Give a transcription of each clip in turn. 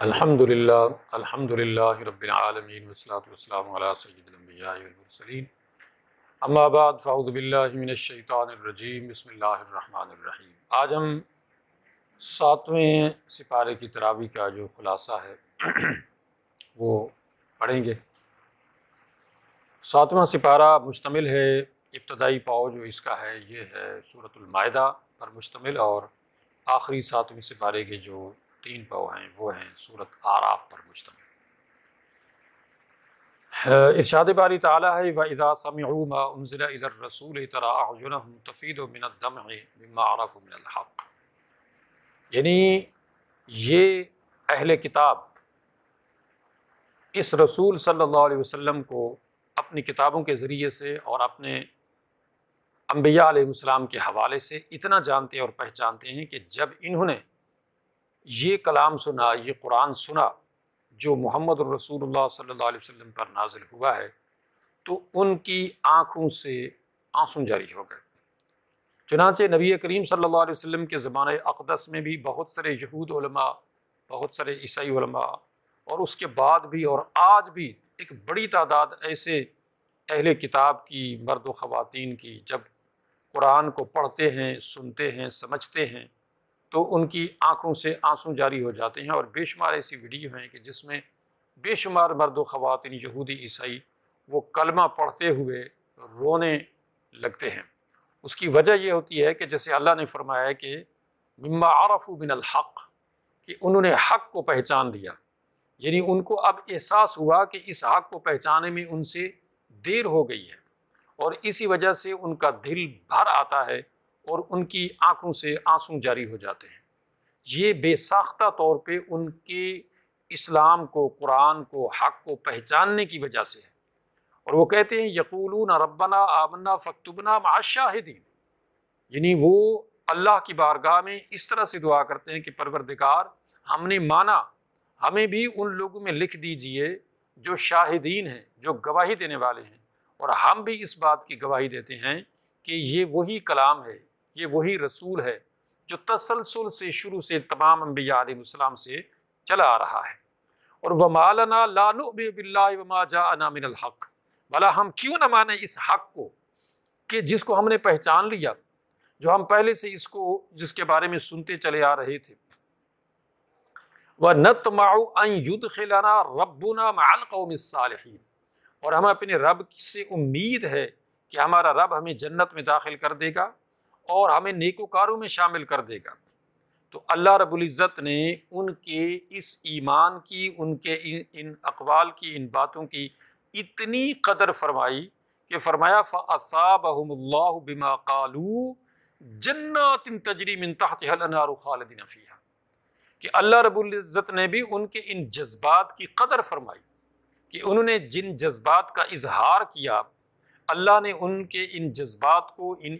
الحمدللہ رب العالمین والصلاة والسلام علی سید الانبیاء والمرسلین اما بعد فاعوذ باللہ من الشیطان الرجیم بسم اللہ الرحمن الرحیم۔ آج ہم 7ویں سپارے کی تراویح کا جو خلاصہ ہے وہ پڑھیں گے۔ 7واں سپارہ مشتمل ہے، ابتدائی پاؤ جو اس کا ہے یہ ہے سورۃ المائدہ پر مشتمل، اور آخری 7ویں سپارے کے جو 3 پاؤ ہیں وہ ہیں سورۃ اعراف پر مشتمل۔ ارشاد باری تعالیٰ ہے وَإِذَا سَمِعُوا مَا أُنزِلَ إِلَى الرَّسُولِ تَرَىٰ أَعْيُنَهُمْ تَفِيضُ مِنَ الدَّمْعِ مِمَّا عَرَفُوا مِنَ الْحَقِّ، یعنی یہ اہل کتاب اس رسول صلی اللہ علیہ وسلم کو اپنی کتابوں کے ذریعے سے اور اپنے انبیاء علیہ السلام کے حوالے سے اتنا جانتے اور پہچانتے ہیں کہ جب انہوں نے یہ کلام سنا، یہ قرآن سنا جو محمد الرسول اللہ صلی اللہ علیہ وسلم پر نازل ہوا ہے، تو ان کی آنکھوں سے آنسو جاری ہو گئے۔ چنانچہ نبی کریم صلی اللہ علیہ وسلم کے زمانہ اقدس میں بھی بہت سارے یہود علماء، بہت سارے عیسائی علماء، اور اس کے بعد بھی اور آج بھی ایک بڑی تعداد ایسے اہل کتاب کی مرد و خواتین کی جب قرآن کو پڑھتے ہیں، سنتے ہیں، سمجھتے ہیں تو ان کی آنکھوں سے آنسو جاری ہو جاتے ہیں، اور بے شمار ایسی ویڈیو ہیں کہ جس میں بے شمار مرد و خواتین یہودی عیسائی وہ کلمہ پڑھتے ہوئے رونے لگتے ہیں۔ اس کی وجہ یہ ہوتی ہے کہ جیسے اللہ نے فرمایا ہے کہ مما عرفوا من الحق، کہ انہوں نے حق کو پہچان لیا، یعنی ان کو اب احساس ہوا کہ اس حق کو پہچانے میں ان سے دیر ہو گئی ہے، اور اسی وجہ سے ان کا دل بھر آتا ہے اور ان کی آنکھوں سے آنسو جاری ہو جاتے ہیں۔ یہ بے ساختہ طور پہ ان کے اسلام کو، قرآن کو، حق کو پہچاننے کی وجہ سے ہے، اور وہ کہتے ہیں یقولون ربنا آمنا فاکتبنا مع الشاہدین، یعنی وہ اللہ کی بارگاہ میں اس طرح سے دعا کرتے ہیں کہ پروردگار ہم نے مانا، ہمیں بھی ان لوگوں میں لکھ دیجئے جو شاہدین ہیں، جو گواہی دینے والے ہیں، اور ہم بھی اس بات کی گواہی دیتے ہیں کہ یہ وہی کلام ہے، یہ وہی رسول ہے جو تسلسل سے شروع سے تمام انبیاء علیہ السلام سے چلا آ رہا ہے۔ اور وَمَا لَنَا لَا نُؤْمِنُ بِاللَّهِ وَمَا جَاءَنَا مِنَ الْحَقِّ، بھلا ہم کیوں نہ مانیں اس حق کو کہ جس کو ہم نے پہچان لیا، جو ہم پہلے سے اس کو جس کے بارے میں سنتے چلے آ رہے تھے۔ وَنَطْمَعُ أَن يُدْخِلَنَا رَبُّنَا مَعَ الْقَوْمِ الصَّالِحِينَ، اور ہمیں اپنے رب سے امید ہے کہ ہمارا رب ہمیں جنت میں داخل کر دے گا اور ہمیں نیکوکاروں میں شامل کر دے گا۔ تو اللہ رب العزت نے ان کے اس ایمان کی، ان کے ان اقوال کی، ان باتوں کی اتنی قدر فرمائی کہ فرمایا فَأَثَابَهُمُ اللَّهُ بِمَا قَالُوا جَنَّاتٍ تَجْرِی مِن تَحْتِهَا الْأَنْہَارُ خَالِدِینَ فِیہَا، کہ اللہ رب العزت نے بھی ان کے ان جذبات کی قدر فرمائی کہ انہوں نے جن جذبات کا اظہار کیا، اللہ نے ان کے ان جذبات کو، ان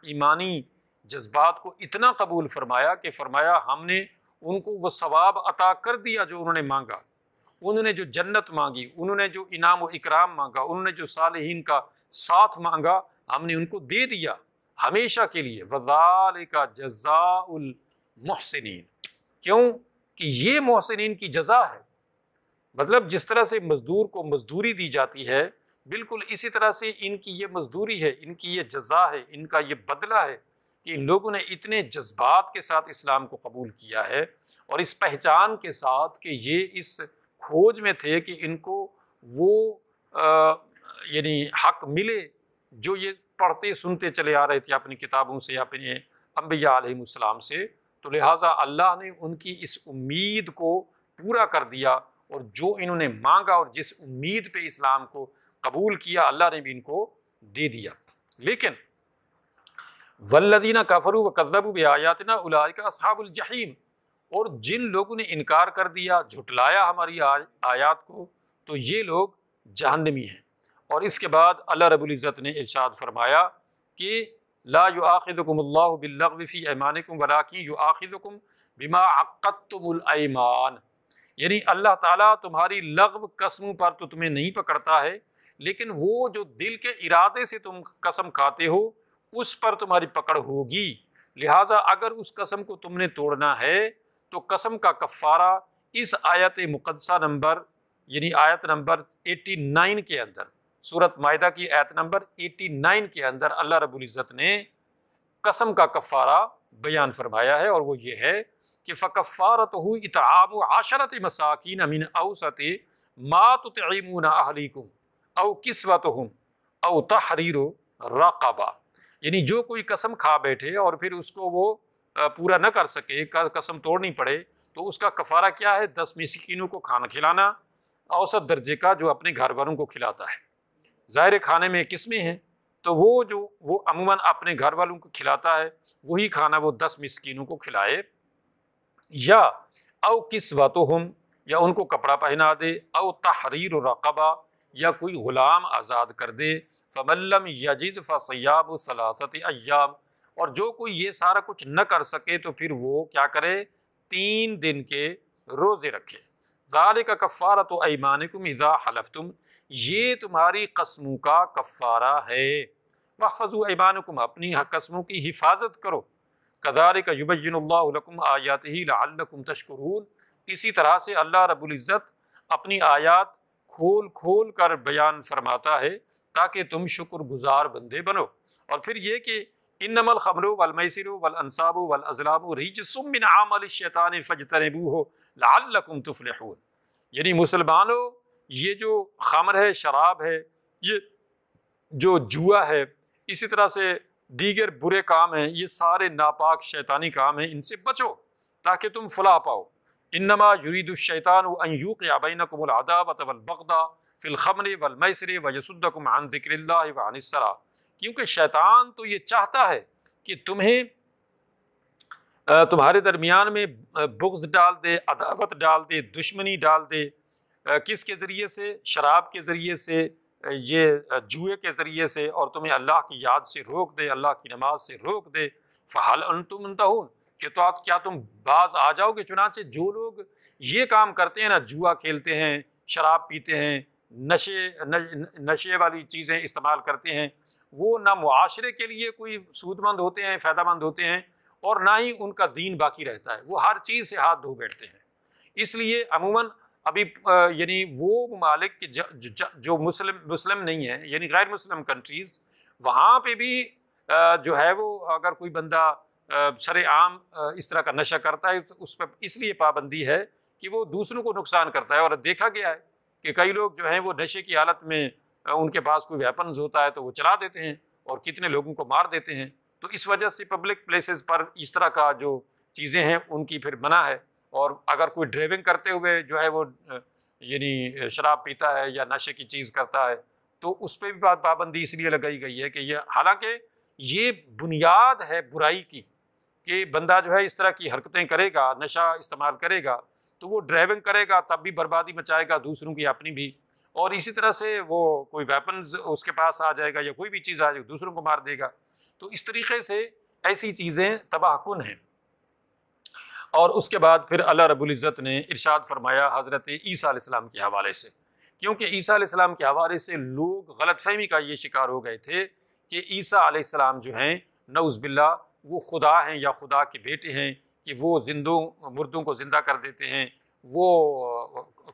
ایمانی جذبات کو اتنا قبول فرمایا کہ فرمایا ہم نے ان کو وہ ثواب عطا کر دیا جو انہوں نے مانگا، انہوں نے جو جنت مانگی، انہوں نے جو انعام و اکرام مانگا، انہوں نے جو صالحین کا ساتھ مانگا، ہم نے ان کو دے دیا ہمیشہ کے لیے۔ وَذَلِكَ جَزَاءُ الْمُحْسِنِينَ، کیوں کہ یہ محسنین کی جزا ہے۔ مطلب جس طرح سے مزدور کو مزدوری دی جاتی ہے، بالکل اسی طرح سے ان کی یہ مزدوری ہے، ان کی یہ جزا ہے، ان کا یہ بدلہ ہے کہ ان لوگوں نے اتنے جذبات کے ساتھ اسلام کو قبول کیا ہے، اور اس پہچان کے ساتھ کہ یہ اس کھوج میں تھے کہ ان کو وہ یعنی حق ملے جو یہ پڑھتے سنتے چلے آ رہے تھے اپنی کتابوں سے، اپنے انبیاء علیہ السلام سے، تو لہٰذا اللہ نے ان کی اس امید کو پورا کر دیا، اور جو انہوں نے مانگا اور جس امید پہ اسلام کو قبول کیا اللہ نے بھی ان کو دے دیا۔ لیکن والذین کفروا وکذبوا بآیاتنا اولئک اصحاب الجحیم، اور جن لوگوں نے انکار کر دیا، جھٹلایا ہماری آیات کو، تو یہ لوگ جہنمی ہیں۔ اور اس کے بعد اللہ رب العزت نے ارشاد فرمایا کہ لا یؤاخذکم اللہ باللغو فی ایمانکم ولکن یؤاخذکم بما عقدتم الایمان، یعنی اللہ تعالیٰ تمہاری لغو قسموں پر تو تمہیں نہیں پکڑتا ہے، لیکن وہ جو دل کے ارادے سے تم قسم کھاتے ہو اس پر تمہاری پکڑ ہوگی، لہٰذا اگر اس قسم کو تم نے توڑنا ہے تو قسم کا کفارہ اس آیت مقدسہ نمبر یعنی آیت نمبر 89 کے اندر، سورۃ مائدہ کی آیت نمبر 89 کے اندر اللہ رب العزت نے قسم کا کفارہ بیان فرمایا ہے، اور وہ یہ ہے کہ فَكَفَّارَتُهُ إِطْعَامُ عَشَرَةِ مَسَاكِينَ مِنْ أَوْسَطِ مَا تُطْعِمُونَ أَهْلِيكُمْ أَوْ كِسْوَتُهُمْ أَوْ تَحْرِيرُ رَقَبَةٍ، یعنی جو کوئی قسم کھا بیٹھے اور پھر اس کو وہ پورا نہ کر سکے، قسم توڑنی پڑے، تو اس کا کفارہ کیا ہے؟ 10 مسکینوں کو کھانا کھلانا، اوسط درجے کا، جو اپنے گھر والوں کو کھلاتا ہے۔ ظاہر کھانے میں قسمیں ہیں، تو وہ عموماً اپنے گھر والوں کو کھلاتا ہے، وہی کھانا وہ 10 مسکینوں کو کھلائے، یا او کسوتہم، یا ان کو کپڑا پہنا دے، او تحریر رقبہ، یا کوئی غلام آزاد کر دے، فمن لم یجد فصیام ثلاثۃ ایام، اور جو کوئی یہ سارا کچھ نہ کر سکے تو پھر وہ کیا کرے؟ 3 دن کے روزے رکھے۔ ذالک کفارۃ ایمانکم اذا حلفتم، یہ تمہاری قسموں کا کفارہ ہے۔ واحفظوا ایمانکم، اپنی قسموں کی حفاظت کرو۔ کذالک یبین اللہ لکم آیاتہ لعلکم تشکرون، اسی طرح سے اللہ رب العزت اپنی آیات کھول کھول کر بیان فرماتا ہے تاکہ تم شکر گزار بندے بنو۔ اور پھر یہ کہ انما الخمر والمیسر والانصاب والازلام رجس من عمل الشیطان فاجتنبوہ لعلکم تفلحون، یعنی مسلمانوں، یہ جو خمر ہے، شراب ہے، یہ جو جوا ہے، اسی طرح سے دیگر برے کام ہیں، یہ سارے ناپاک شیطانی کام ہیں، ان سے بچو تاکہ تم فلاح پاؤ۔ انما یرید الشیطان ان یوقع بینکم العداوۃ والبغضاء فی الخمر والمیسر ویصدکم عن ذکر اللہ وعن الصلاۃ، کیونکہ شیطان تو یہ چاہتا ہے کہ تمہارے درمیان میں بغض ڈال دے، عداوت ڈال دے، دشمنی ڈال دے، کس کے ذریعے سے؟ شراب کے ذریعے سے، یہ جوئے کے ذریعے سے، اور تمہیں اللہ کی یاد سے روک دے، اللہ کی نماز سے روک دے۔ فَهَلْ أَنْتُمْ مُنْتَهُونَ، کہ تو کیا تم باز آ جاؤ گے؟ چنانچہ جو لوگ یہ کام کرتے ہیں نا، جوا کھیلتے ہیں، شراب پیتے ہیں، نشے والی چیزیں استعمال کرتے ہیں، وہ نہ معاشرے کے لیے کوئی سود مند ہوتے ہیں، فائدہ مند ہوتے ہیں، اور نہ ہی ان کا دین باقی رہتا ہے، وہ ہر چیز سے ہاتھ دھو بیٹھتے ہیں۔ اس لیے عموماً ابھی یعنی وہ ممالک جو مسلم نہیں ہیں، یعنی غیر مسلم کنٹریز، وہاں پہ بھی جو ہے وہ اگر کوئی بندہ شرع عام اس طرح کا نشہ کرتا ہے تو اس پہ اس لیے پابندی ہے کہ وہ دوسروں کو نقصان کرتا ہے۔ اور دیکھا گیا ہے کہ کئی لوگ جو ہیں وہ نشے کی حالت میں، ان کے پاس کوئی ویپنز ہوتا ہے تو وہ چلا دیتے ہیں اور کتنے لوگوں کو مار دیتے ہیں۔ تو اس وجہ سے پبلک پلیسز پر اس طرح کا جو چیزیں ہیں ان کی پھر منع ہے۔ اور اگر کوئی ڈرائیونگ کرتے ہوئے جو ہے وہ یعنی شراب پیتا ہے یا نشے کی چیز کرتا ہے تو اس پہ بھی پابندی اس لیے لگائی گئی ہے کہ یہ، حالانکہ یہ بنیاد ہے برائی کی، کہ بندہ جو ہے اس طرح کی حرکتیں کرے گا، نشہ استعمال کرے گا تو وہ ڈرائیونگ کرے گا تب بھی بربادی مچائے گا، دوسروں کی اپنی بھی، اور اسی طرح سے وہ کوئی ویپنز اس کے پاس آ جائے گا یا کوئی بھی چیز آ جائے گا دوسروں کو مار دے گا۔ تو اس طریقے سے ایسی چیزیں تباہ کن ہیں۔ اور اس کے بعد پھر اللہ رب العزت نے ارشاد فرمایا حضرت عیسیٰ علیہ السلام کے حوالے سے، کیونکہ عیسیٰ علیہ السلام کے حوالے سے لوگ غلط فہمی کا یہ شکار ہو گئے تھے کہ عیسیٰ علیہ السلام جو ہیں نعوذ باللہ وہ خدا ہیں یا خدا کے بیٹے ہیں، کہ وہ مردوں کو زندہ کر دیتے ہیں، وہ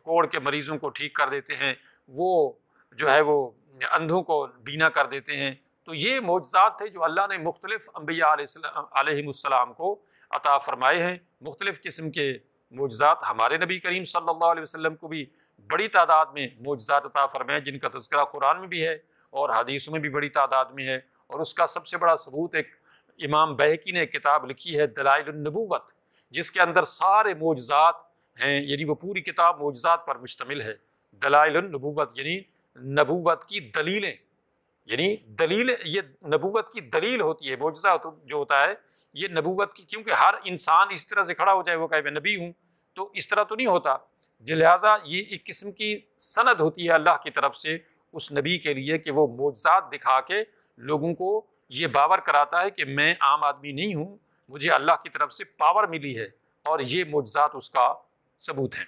کوڑ کے مریضوں کو ٹھیک کر دیتے ہیں، وہ جو ہے وہ اندھوں کو بینا کر دیتے ہیں۔ تو یہ معجزات تھے جو اللہ نے مختلف انبیاء علیہ السلام کو عطا فرمائے ہیں۔ مختلف قسم کے معجزات ہمارے نبی کریم صلی اللہ علیہ وسلم کو بھی بڑی تعداد میں معجزات عطا فرمائے، جن کا تذکرہ قرآن میں بھی ہے اور حدیثوں میں بھی بڑی تعداد میں ہے۔ اور اس کا سب سے بڑا ثبوت ایک امام بہقی نے کتاب لکھی ہے دلائل النبوت، جس کے اندر سارے معجزات ہیں، یعنی وہ پوری کتاب معجزات پر مشتمل ہے۔ دلائل النبوت یعنی نبوت کی دلیلیں، یعنی دلیل، یہ نبوت کی دلیل ہوتی ہے۔ معجزہ جو ہوتا ہے یہ نبوت کی، کیونکہ ہر انسان اس طرح سے کھڑا ہو جائے وہ کہے میں نبی ہوں، تو اس طرح تو نہیں ہوتا، لہٰذا یہ ایک قسم کی سند ہوتی ہے اللہ کی طرف سے اس نبی کے لیے کہ وہ معجزات دکھا کے لوگوں کو یہ باور کراتا ہے کہ میں عام آدمی نہیں ہوں، مجھے اللہ کی طرف سے پاور ملی ہے، اور یہ معجزات اس کا ثبوت ہیں۔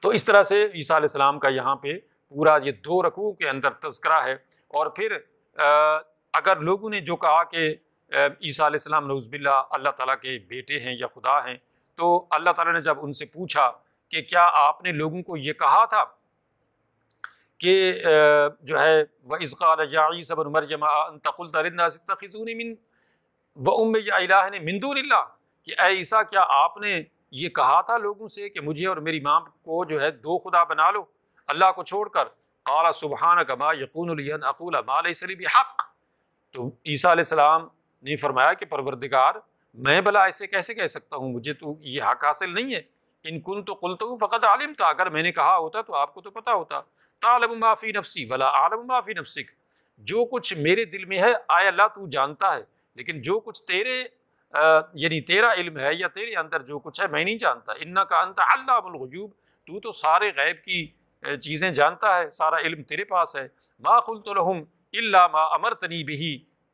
تو اس طرح سے عیسیٰ علیہ السلام کا یہاں پہ پورا یہ 2 رکوع کے اندر تذکرہ ہے۔ اور پھر اگر لوگوں نے جو کہا کہ عیسیٰ علیہ السلام نعوذ باللہ اللہ تعالیٰ کے بیٹے ہیں یا خدا ہیں، تو اللہ تعالیٰ نے جب ان سے پوچھا کہ کیا آپ نے لوگوں کو یہ کہا تھا کہ جو ہے وَإِذْ قَالَ يَا عِيسَى ابْنُ مَرْيَمَ أَأَنْتَ قُلْتَ لِلنَّاسِ اتَّخِذُونِي مِن وَأُمِّيَ إِلَٰهَيْنِ مِن دُونِ اللَّهِ کہ اے عیسیٰ کیا آپ نے یہ کہا تھا لوگوں سے کہ مجھے اور میری ماں کو جو ہے دو خدا بنا لو اللہ کو چھوڑ کر؟ قَالَ سُبْحَانَكَ مَا يَكُونُ لِي أَنْ أَقُولَ مَا لَيْسَ لِي بِحَقٍّ تو عیسیٰ علیہ السلام نے فرمایا کہ پروردگار میں بھلا ایسے کیسے کہہ سکتا ہوں، مجھے تو یہ حق حاصل نہیں ہے۔ ان کنت قلتہ فقد علمت اگر میں نے کہا ہوتا تو آپ کو تو پتہ ہوتا۔ تعلم ما فی نفسی ولا اعلم ما فی نفسک جو کچھ میرے دل میں ہے آئے اللہ تو جانتا ہے، لیکن جو کچھ تیرے یعنی تیرا علم ہے یا تیرے اندر جو کچھ ہے میں نہیں جانتا۔ انک انت علام الغیوب تو تو سارے غیب کی چیزیں جانتا ہے، سارا علم تیرے پاس ہے۔ ما قلت لهم الا ما امرتنی به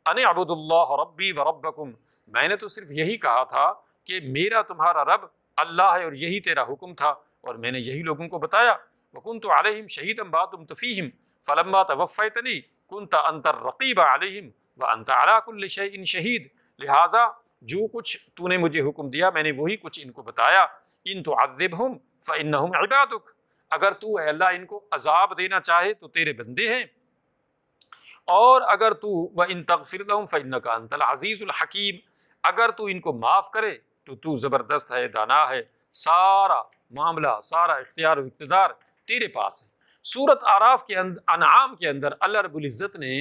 ان اعبدوا اللہ ربی وربکم میں نے تو صرف یہی کہا تھا کہ میرا تمہارا رب اللہ ہے اور یہی تیرا حکم تھا اور میں نے یہی لوگوں کو بتایا۔ وَكُنْتُ عَلَيْهِمْ شَهِيدًا مَا دُمْتُ فِيهِمْ فَلَمَّا تَوَفَّيْتَنِي كُنْتَ أَنْتَ الرَّقِيبَ عَلَيْهِمْ وَأَنْتَ عَلَىٰ كُلِّ شَيْءٍ شَهِيدٌ لہٰذا جو کچھ تو نے مجھے حکم دیا میں نے وہی کچھ ان کو بتایا۔ إِن تُعَذِّبْهُمْ فَإِنَّهُمْ عِبَادُكَ اگر تو اے اللہ ان کو عذاب دینا چاہے تو تیرے بندے ہیں، اور اگر تو وَإِن تَغْفِرْ لَهُمْ فَإِنَّكَ أَنْتَ الْعَزِيزُ الْحَكِيمُ اگر تو ان کو معاف کرے تو زبردست ہے، دانا ہے، سارا معاملہ سارا اختیار و اقتدار تیرے پاس ہے۔ سورۃ اعراف کے اندر انعام کے اندر اللہ رب العزت نے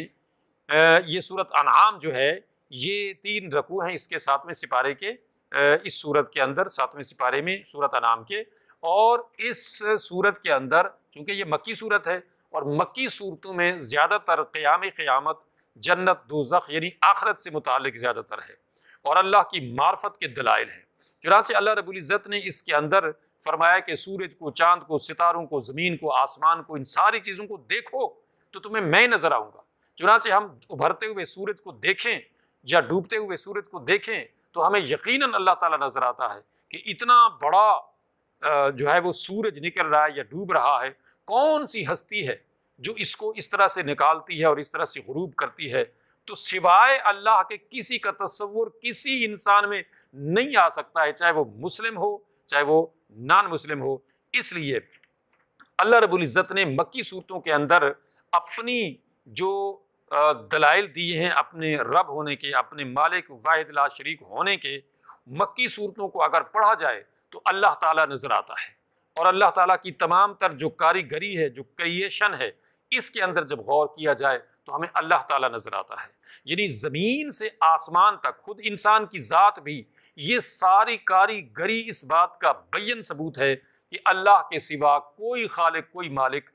یہ سورۃ انعام جو ہے یہ 3 رکوع ہیں اس کے 7ویں سپارے کے، اس سورت کے اندر 7ویں سپارے میں سورۃ انعام کے، اور اس سورت کے اندر چونکہ یہ مکی سورت ہے اور مکی صورتوں میں زیادہ تر قیامت جنت دوزخ یعنی آخرت سے متعلق زیادہ تر ہے اور اللہ کی معرفت کے دلائل ہیں۔ چنانچہ اللہ رب العزت نے اس کے اندر فرمایا کہ سورج کو، چاند کو، ستاروں کو، زمین کو، آسمان کو، ان ساری چیزوں کو دیکھو تو تمہیں میں نظر آؤں گا۔ چنانچہ ہم ابھرتے ہوئے سورج کو دیکھیں یا ڈوبتے ہوئے سورج کو دیکھیں تو ہمیں یقیناً اللہ تعالیٰ نظر آتا ہے کہ اتنا بڑا جو ہے وہ سورج نکل رہا ہے یا ڈوب رہا ہے، کون سی ہستی ہے جو اس کو اس طرح سے نکالتی ہے اور اس طرح سے غروب کرتی ہے؟ تو سوائے اللہ کے کسی کا تصور کسی انسان میں نہیں آ سکتا ہے، چاہے وہ مسلم ہو چاہے وہ نان مسلم ہو۔ اس لیے اللہ رب العزت نے مکی صورتوں کے اندر اپنی جو دلائل دیے ہیں اپنے رب ہونے کے، اپنے مالک واحد لا شریک ہونے کے، مکی صورتوں کو اگر پڑھا جائے تو اللہ تعالیٰ نظر آتا ہے، اور اللہ تعالیٰ کی تمام تر جو کاریگری ہے، جو کریشن ہے، اس کے اندر جب غور کیا جائے تو ہمیں اللہ تعالیٰ نظر آتا ہے۔ یعنی زمین سے آسمان تک، خود انسان کی ذات بھی، یہ ساری کاریگری اس بات کا بین ثبوت ہے کہ اللہ کے سوا کوئی خالق کوئی مالک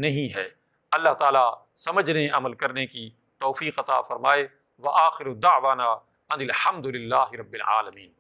نہیں ہے۔ اللہ تعالیٰ سمجھنے عمل کرنے کی توفیق عطا فرمائے۔ وآخر دعوانا ان الحمد للہ رب العالمین۔